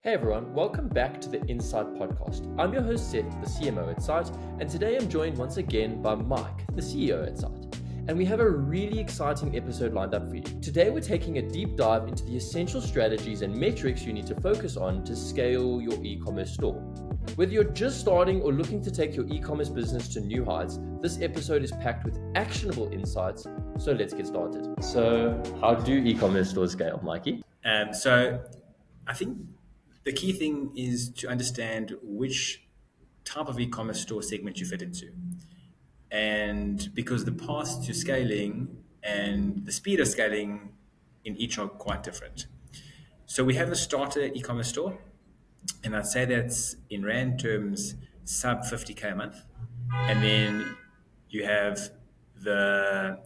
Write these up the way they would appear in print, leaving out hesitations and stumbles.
Hey everyone, welcome back to the Insight podcast. I'm your host Seth, the CMO at Syte, and today I'm joined once again by Mike, the CEO at Syte. And we have a really exciting episode lined up for you. Today we're taking a deep dive into the essential strategies and metrics you need to focus on to scale your e-commerce store. Whether you're just starting or looking to take your e-commerce business to new heights, this episode is packed with actionable insights, so let's get started. So how do e-commerce stores scale, Mikey? So I think the key thing is to understand which type of e-commerce store segment you fit into. And because the path to scaling and the speed of scaling in each are quite different. So we have a starter e-commerce store, and I'd say that's in Rand terms sub 50K a month. And then you have the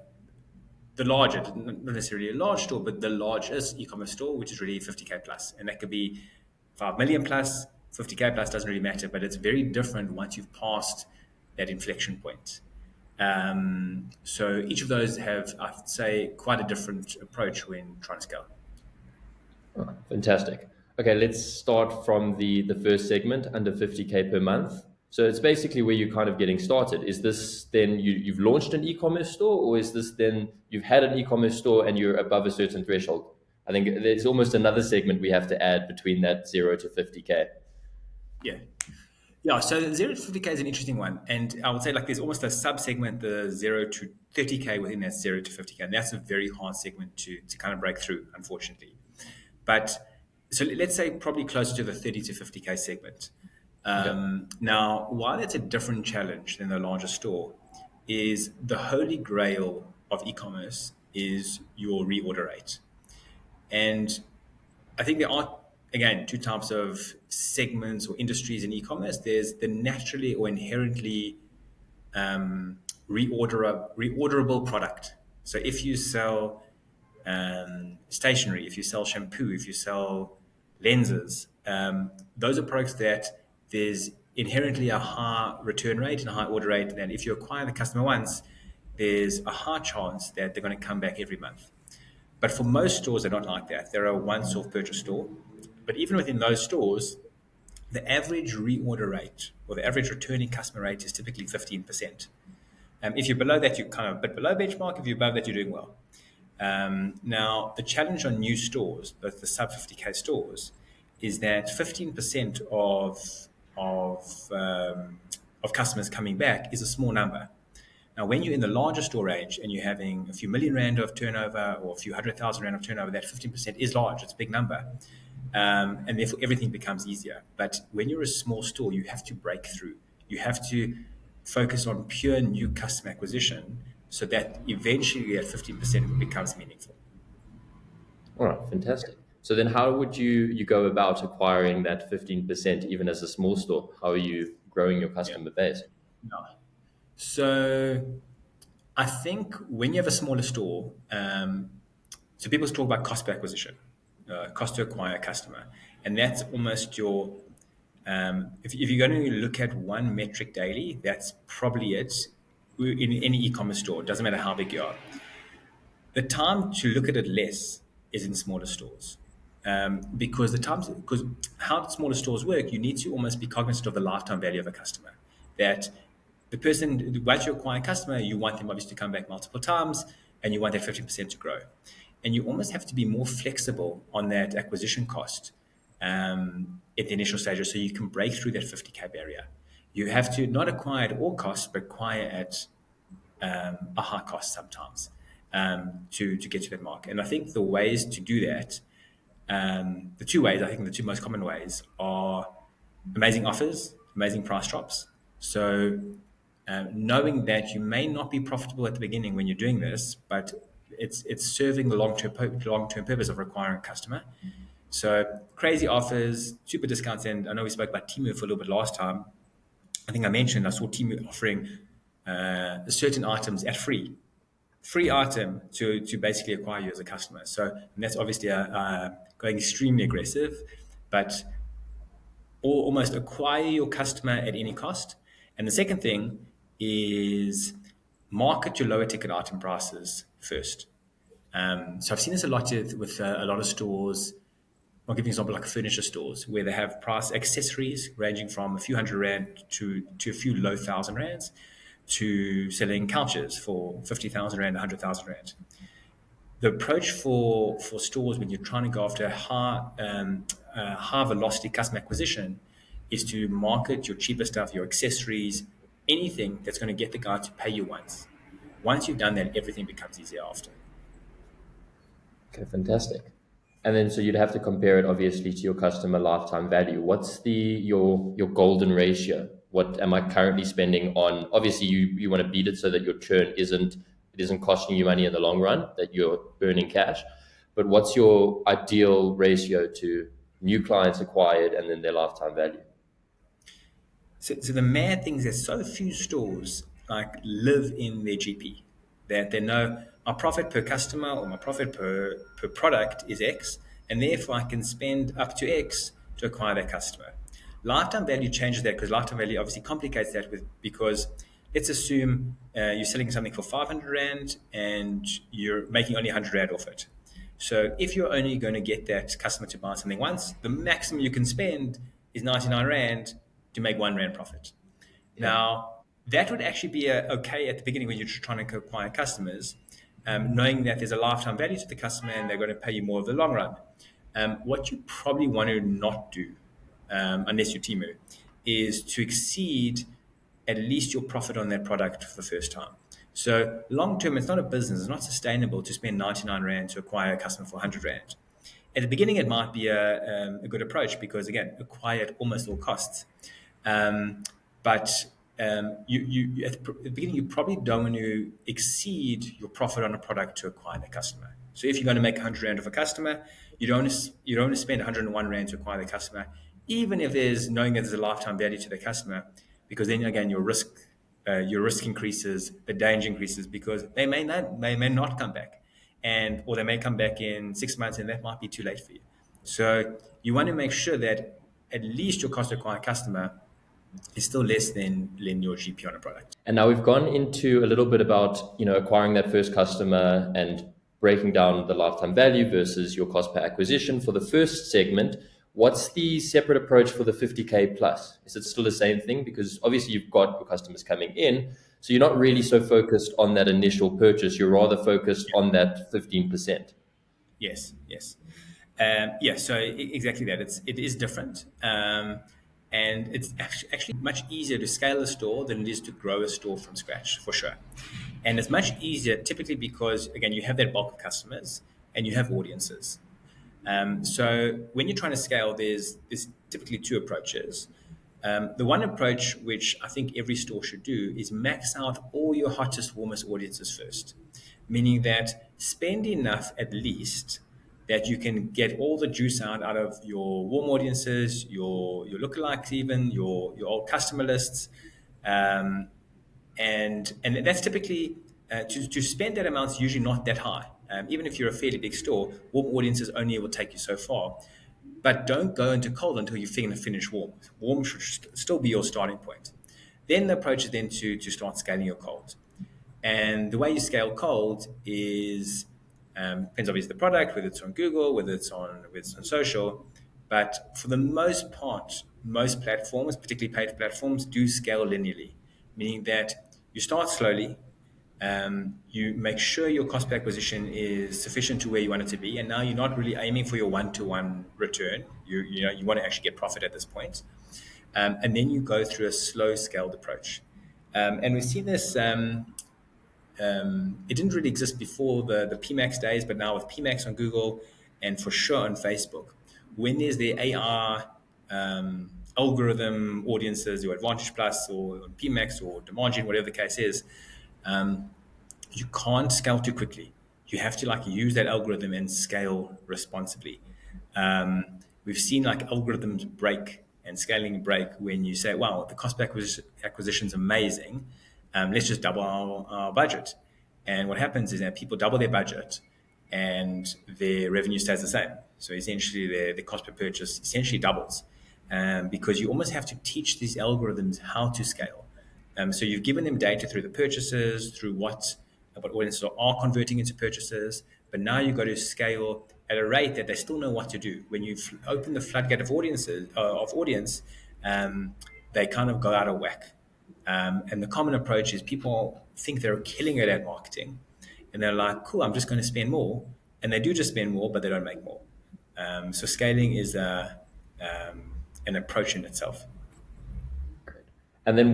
larger, not necessarily a large store, but the largest e-commerce store, which is really 50K plus. And that could be 5 million plus, 50K plus, doesn't really matter, but it's very different once you've passed that inflection point. So each of those have, I'd say, quite a different approach when trying to scale. Oh, fantastic. Okay, let's start from the first segment under 50K per month. So it's basically where you're kind of getting started. Is this then you've launched an e-commerce store, or is this then you've had an e-commerce store and you're above a certain threshold? I think there's almost another segment we have to add between that 0 to 50K. Yeah. Yeah, so 0 to 50K is an interesting one. And I would say like there's almost a sub-segment, the 0 to 30K within that 0 to 50K. And that's a very hard segment to kind of break through, unfortunately. But so let's say probably closer to the 30 to 50K segment. Okay. Now, why that's a different challenge than the larger store is the holy grail of e-commerce is your reorder rate. And I think there are, again, two types of segments or industries in e-commerce. There's the naturally or inherently reorderable product. So if you sell stationery, if you sell shampoo, if you sell lenses, those are products that there's inherently a high return rate and a high order rate. And if you acquire the customer once, there's a high chance that they're going to come back every month. But for most stores, they're not like that. They're a once-off purchase store. But even within those stores, the average reorder rate or the average returning customer rate is typically 15%. If you're below that, you're kind of a bit below benchmark. If you're above that, you're doing well. Now, the challenge on new stores, both the sub 50K stores, is that 15% of customers coming back is a small number. Now, when you're in the larger store range and you're having a few million rand of turnover or a few 100,000 rand of turnover, that 15% is large. It's a big number. And therefore, everything becomes easier. But when you're a small store, you have to break through. You have to focus on pure new customer acquisition so that eventually that 15% becomes meaningful. All right, fantastic. So then how would you go about acquiring that 15% even as a small store? How are you growing your Yeah. customer base? No. So I think when you have a smaller store, so people talk about cost per acquisition, cost to acquire a customer, and that's almost your. If you're going to look at one metric daily, that's probably it. In any e-commerce store, it doesn't matter how big you are. The time to look at it less is in smaller stores. Because how smaller stores work, you need to almost be cognizant of the lifetime value of a customer. That the person, once you acquire a customer, you want them obviously to come back multiple times, and you want that 50% to grow. And you almost have to be more flexible on that acquisition cost at the initial stages, so you can break through that 50K barrier. You have to not acquire at all costs, but acquire at a high cost sometimes to get to that mark. And I think the ways to do that, the two ways, I think the two most common ways are amazing offers, amazing price drops. So knowing that you may not be profitable at the beginning when you're doing this, but it's serving the long-term purpose of acquiring a customer. So crazy offers, super discounts, and I know we spoke about Temu for a little bit last time. I think I mentioned I saw Temu offering certain items at free item to basically acquire you as a customer. So and that's obviously going extremely aggressive, but almost acquire your customer at any cost. And the second thing is market your lower ticket item prices first. So I've seen this a lot with a lot of stores. I'll give you an example like furniture stores where they have price accessories ranging from a few hundred rand to a few low thousand rands to selling couches for 50,000 rand, 100,000 rand. The approach for stores when you're trying to go after high velocity customer acquisition is to market your cheaper stuff, your accessories, anything that's going to get the guy to pay you once. Once you've done that, everything becomes easier after. Okay, fantastic. And then so you'd have to compare it obviously to your customer lifetime value. What's your golden ratio? What am I currently spending on? Obviously you want to beat it so that your churn isn't costing you money in the long run, that you're earning cash. But what's your ideal ratio to new clients acquired and then their lifetime value? So the mad thing is that so few stores like live in their GP that they know my profit per customer or my profit per product is X, and therefore I can spend up to X to acquire that customer. Lifetime value changes that because lifetime value obviously complicates that because let's assume you're selling something for 500 Rand and you're making only 100 Rand off it. So if you're only going to get that customer to buy something once, the maximum you can spend is 99 Rand to make 1 Rand profit. Yeah. Now, that would actually be okay at the beginning when you're trying to acquire customers, knowing that there's a lifetime value to the customer and they're going to pay you more over the long run. What you probably want to not do, unless you're Temu, is to exceed at least your profit on that product for the first time. So long term, it's not a business. It's not sustainable to spend 99 Rand to acquire a customer for 100 Rand. At the beginning, it might be a good approach because, again, acquire at almost all costs. But you at the beginning, you probably don't want to exceed your profit on a product to acquire the customer. So if you're going to make 100 Rand of a customer, you don't want to spend 101 Rand to acquire the customer, even if knowing that there's a lifetime value to the customer, because then again your risk increases, the danger increases because they may not come back, or they may come back in 6 months and that might be too late for you. So you want to make sure that at least your cost to acquire a customer is still less than your GP on a product. And now we've gone into a little bit about, acquiring that first customer and breaking down the lifetime value versus your cost per acquisition for the first segment. What's the separate approach for the 50K plus? Is it still the same thing? Because obviously you've got your customers coming in, so you're not really so focused on that initial purchase. You're rather focused on that 15%. Yes. So exactly that. It is different. And it's actually much easier to scale a store than it is to grow a store from scratch, for sure. And it's much easier typically because, again, you have that bulk of customers and you have audiences. So when you're trying to scale, there's typically two approaches. The one approach, which I think every store should do, is max out all your hottest, warmest audiences first. Meaning that spend enough at least that you can get all the juice out of your warm audiences, your lookalikes, even your old customer lists, and that's typically to spend that amount is usually not that high. Even if you're a fairly big store, warm audiences only will take you so far. But don't go into cold until you finish warm. Warm should still be your starting point. Then the approach is then to start scaling your cold. And the way you scale cold is depends obviously the product, whether it's on Google, whether it's on social. But for the most part, most platforms, particularly paid platforms, do scale linearly, meaning that you start slowly. You make sure your cost per acquisition is sufficient to where you want it to be, and now you're not really aiming for your one-to-one return. You want to actually get profit at this point, and then you go through a slow scaled approach. And we've seen this. It didn't really exist before the PMax days, but now with PMax on Google and for sure on Facebook, when there's the AI algorithm audiences, your Advantage Plus or PMax or Demand Gen, whatever the case is, you can't scale too quickly. You have to use that algorithm and scale responsibly. We've seen algorithms break and scaling break when you say, wow, the cost per acquisition is amazing. Let's just double our budget. And what happens is that people double their budget and their revenue stays the same. So essentially the cost per purchase essentially doubles because you almost have to teach these algorithms how to scale. So you've given them data through the purchases, through what audiences are converting into purchases, but now you've got to scale at a rate that they still know what to do. When you open the floodgate of audience, they kind of go out of whack. And the common approach is people think they're killing it at marketing, and they're like, "Cool, I'm just going to spend more," and they do just spend more, but they don't make more. So scaling is an approach in itself. And then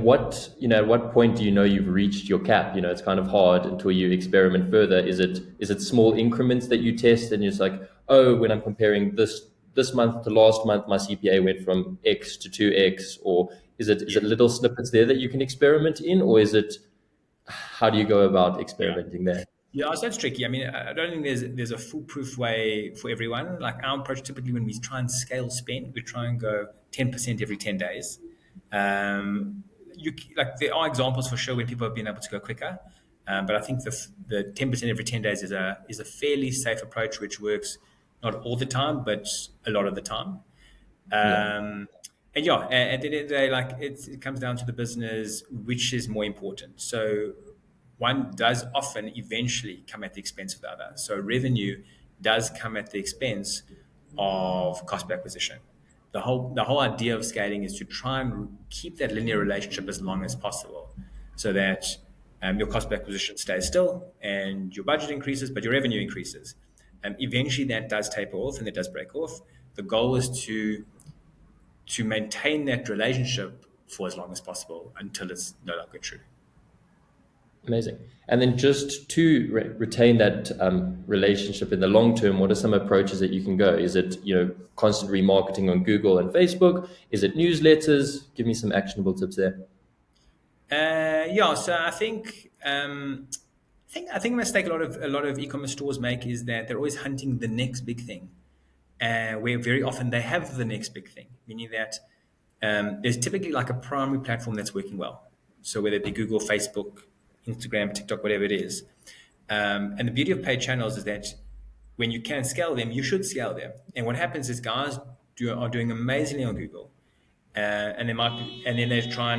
at what point do you know you've reached your cap? It's kind of hard until you experiment further. Is it small increments that you test and you're just like, oh, when I'm comparing this month to last month, my CPA went from X to 2X, or is it little snippets there that you can experiment in, or how do you go about Yeah. experimenting there? Yeah, so that's tricky. I mean, I don't think there's a foolproof way for everyone. Like our approach, typically when we try and scale spend, we try and go 10% every 10 days. There are examples for sure when people have been able to go quicker, but I think the 10% every 10 days is a fairly safe approach, which works not all the time, but a lot of the time. Yeah. And yeah, at the end of the day, like it comes down to the business, which is more important. So one does often eventually come at the expense of the other. So revenue does come at the expense of cost per acquisition. The whole idea of scaling is to try and keep that linear relationship as long as possible, so that your cost per acquisition stays still and your budget increases, but your revenue increases. Eventually, that does taper off and it does break off. The goal is to maintain that relationship for as long as possible until it's no longer true. Amazing. And then just to retain that relationship in the long term, what are some approaches that you can go? Is it, constant remarketing on Google and Facebook? Is it newsletters? Give me some actionable tips there. So I think a mistake a lot of e-commerce stores make is that they're always hunting the next big thing, where very often they have the next big thing, meaning that there's typically like a primary platform that's working well. So whether it be Google, Facebook, Instagram, TikTok, whatever it is. And the beauty of paid channels is that when you can scale them, you should scale them. And what happens is guys are doing amazingly on Google, and then they try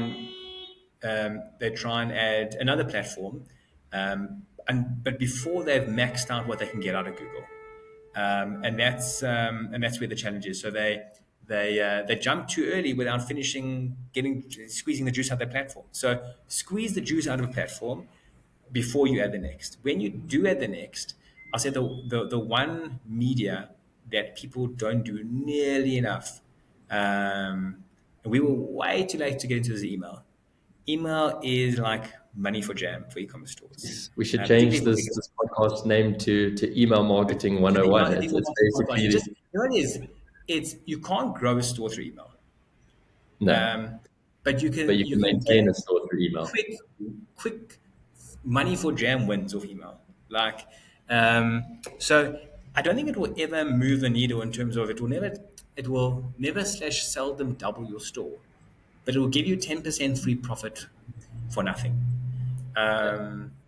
and add another platform, but before they've maxed out what they can get out of Google, and that's where the challenge is. So they jump too early without squeezing the juice out of their platform. So squeeze the juice out of a platform before you add the next. When you do add the next, I'll say the one media that people don't do nearly enough, and we were way too late to get into this email. Email is like money for jam for e-commerce stores. We should change this podcast name to Email Marketing 101. It's basically... You know what it is? You can't grow a store through email. No. But you can maintain a store through email. Quick money for jam wins off email. So I don't think it will ever move the needle in terms of it will never /seldom double your store, but it will give you 10% free profit for nothing.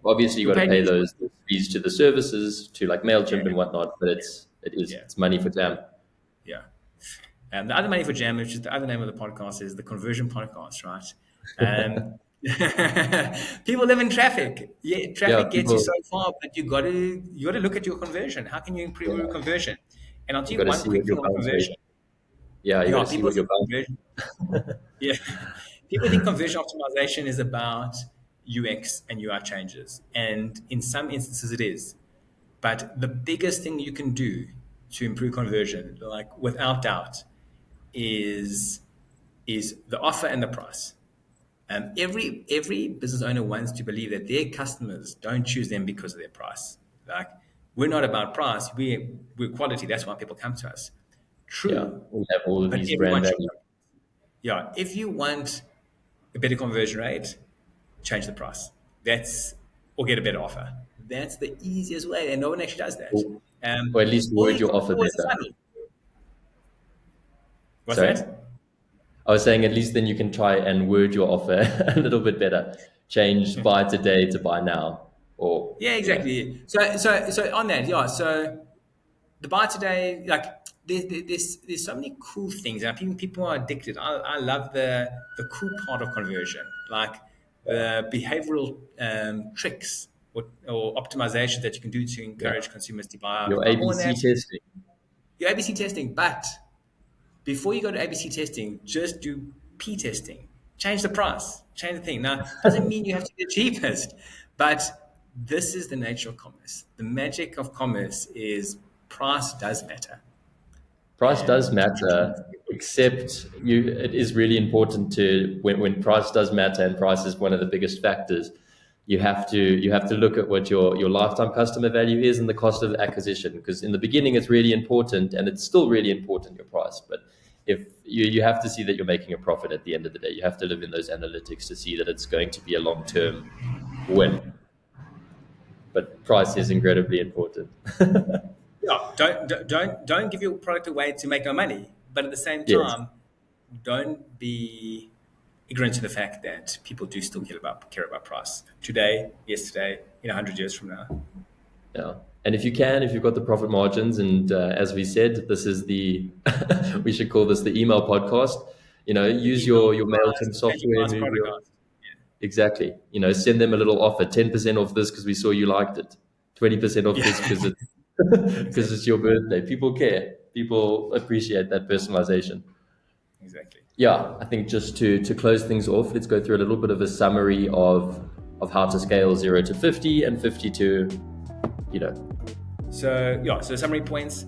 Obviously, you got to pay those fees to the services, to like MailChimp and whatnot, but it's money for jam. Yeah. And the other money for jam, which is the other name of the podcast, is the Conversion Podcast, right? People live in traffic. Yeah, traffic gets you so far, but you got to look at your conversion. How can you improve your conversion? And I'll tell you one quick thing on conversion. Yeah, you got to see what your conversion. Yeah, people think conversion optimization is about UX and UI changes, and in some instances it is. But the biggest thing you can do to improve conversion, like without doubt, is the offer and the price. Every business owner wants to believe that their customers don't choose them because of their price. Like, we're not about price, we're quality. That's why people come to us. True. Yeah, we have all of these brand values. Yeah, if you want a better conversion rate, change the price. Or get a better offer. That's the easiest way, and no one actually does that. Or at least word your offer better. What's that? I was saying at least then you can try and word your offer a little bit better. Change buy today to buy now. Or exactly. So on that, so the buy today, like there's so many cool things. I think people are addicted. I love the cool part of conversion, like the behavioral tricks or optimizations that you can do to encourage consumers to buy. Your ABC testing. your ABC testing, but before you go to ABC testing, just do P testing. Change the price, change the thing. Now, doesn't mean you have to be the cheapest, but this is the nature of commerce. The magic of commerce is price does matter. Price does matter, except it is really important to when price does matter, and price is one of the biggest factors. You have to look at what your lifetime customer value is and the cost of acquisition, because in the beginning it's really important, and it's still really important, your price. But if you have to see that you're making a profit at the end of the day, you have to live in those analytics to see that it's going to be a long-term win. But price is incredibly important. Yeah, don't give your product away to make no money, but at the same Yes. time, don't be ignorant to the fact that people do still care about price today, yesterday, 100 years from now. Yeah. And if you've got the profit margins, and as we said, this is we should call this the email podcast. Use your MailChimp software. Exactly. Send them a little offer, 10% off this because we saw you liked it, 20% off this because it's your birthday. People care. People appreciate that personalization. Exactly. Yeah, I think just to close things off, let's go through a little bit of a summary of how to scale 0 to 50 and 50 to, So summary points,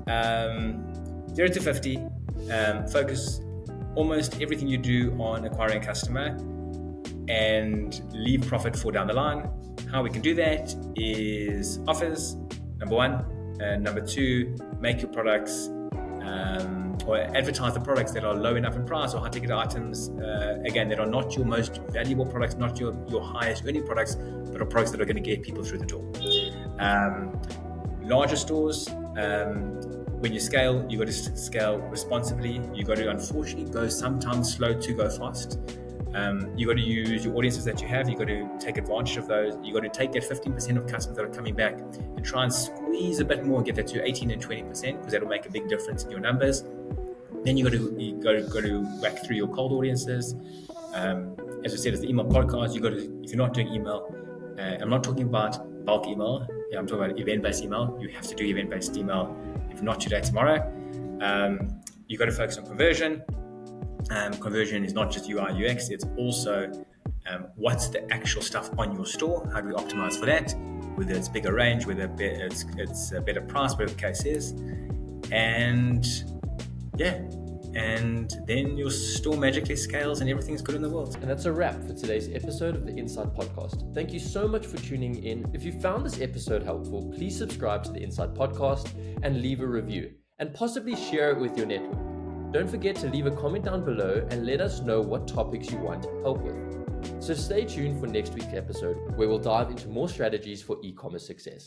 0 to 50, focus almost everything you do on acquiring a customer and leave profit for down the line. How we can do that is offers, number one. And number two, make your products or advertise the products that are low enough in price or high ticket items, again, that are not your most valuable products, not your highest earning products, but are products that are going to get people through the door. Larger stores, when you scale, you got to scale responsibly. You got to, unfortunately, go sometimes slow to go fast. You got to use your audiences that you have. You got to take advantage of those. You got to take that 15% of customers that are coming back and try and squeeze a bit more, get that to 18 and 20%, because that'll make a big difference in your numbers. Then you got to whack through your cold audiences. As I said, it's the email podcast. You got to, if you're not doing email, I'm not talking about bulk email. Yeah, I'm talking about event-based email. You have to do event-based email. If not today, tomorrow. You got to focus on conversion. Conversion is not just UI, UX. It's also what's the actual stuff on your store. How do we optimize for that? Whether it's bigger range, whether it's a better price, whatever the case is. And then your store magically scales and everything's good in the world. And that's a wrap for today's episode of the Insight Podcast. Thank you so much for tuning in. If you found this episode helpful, please subscribe to the Insight Podcast and leave a review, and possibly share it with your network. Don't forget to leave a comment down below and let us know what topics you want help with. So stay tuned for next week's episode, where we'll dive into more strategies for e-commerce success.